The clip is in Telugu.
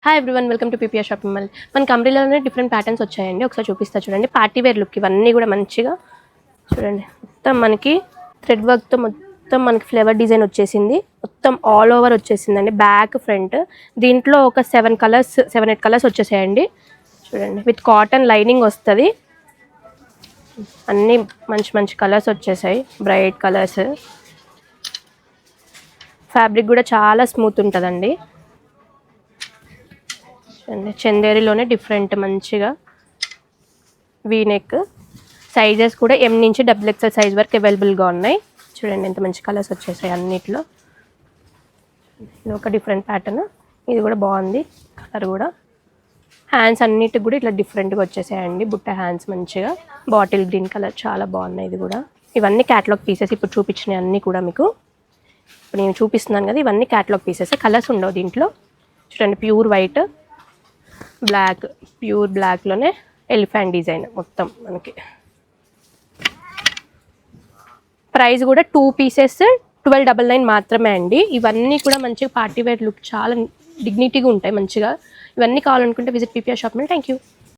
Hi everyone, welcome to PPR shopping mall. మనకి అంబ్రెల్లాలోనే డిఫరెంట్ ప్యాటర్న్స్ వచ్చాయండి. ఒకసారి చూపిస్తా చూడండి. పార్టీ వేర్ లుక్ ఇవన్నీ కూడా మంచిగా చూడండి. మొత్తం మనకి థ్రెడ్ వర్క్తో మొత్తం మనకి ఫ్లేవర్ డిజైన్ వచ్చేసింది. మొత్తం ఆల్ ఓవర్ వచ్చేసిందండి, బ్యాక్ ఫ్రంట్. దీంట్లో ఒక 7-8 కలర్స్ వచ్చేసాయండి చూడండి. విత్ కాటన్ లైనింగ్ వస్తుంది. అన్నీ మంచి మంచి కలర్స్ వచ్చేసాయి, బ్రైట్ కలర్స్. ఫ్యాబ్రిక్ కూడా చాలా స్మూత్ ఉంటుందండి. చందేరిలోనే డిఫరెంట్ మంచిగా వీనెక్. సైజెస్ కూడా M నుంచి XXL సైజ్ వరకు అవైలబుల్గా ఉన్నాయి. చూడండి ఎంత మంచి కలర్స్ వచ్చేసాయి అన్నిట్లో. ఇది ఒక డిఫరెంట్ ప్యాటర్న్, ఇది కూడా బాగుంది కలర్ కూడా. హ్యాండ్స్ అన్నిటికి కూడా ఇట్లా డిఫరెంట్గా వచ్చేసాయండి. బుట్ట హ్యాండ్స్ మంచిగా బాటిల్ గ్రీన్ కలర్, చాలా బాగున్నాయి. ఇది కూడా ఇవన్నీ క్యాటలాగ్ పీసెస్. ఇప్పుడు చూపించినవి అన్నీ కూడా మీకు ఇప్పుడు నేను చూపిస్తున్నాను కదా, ఇవన్నీ క్యాటలాగ్ పీసెస్. కలర్స్ ఉండవు దీంట్లో. చూడండి ప్యూర్ వైట్, బ్లాక్, ప్యూర్ బ్లాక్లోనే ఎలిఫెంట్ డిజైన్ మొత్తం మనకి. ప్రైస్ కూడా 2 పీసెస్ 1299 మాత్రమే అండి. ఇవన్నీ కూడా మంచిగా పార్టీ వేర్ లుక్, చాలా డిగ్నిటీగా ఉంటాయి మంచిగా. ఇవన్నీ కావాలనుకుంటే visit PPR shop. Thank you.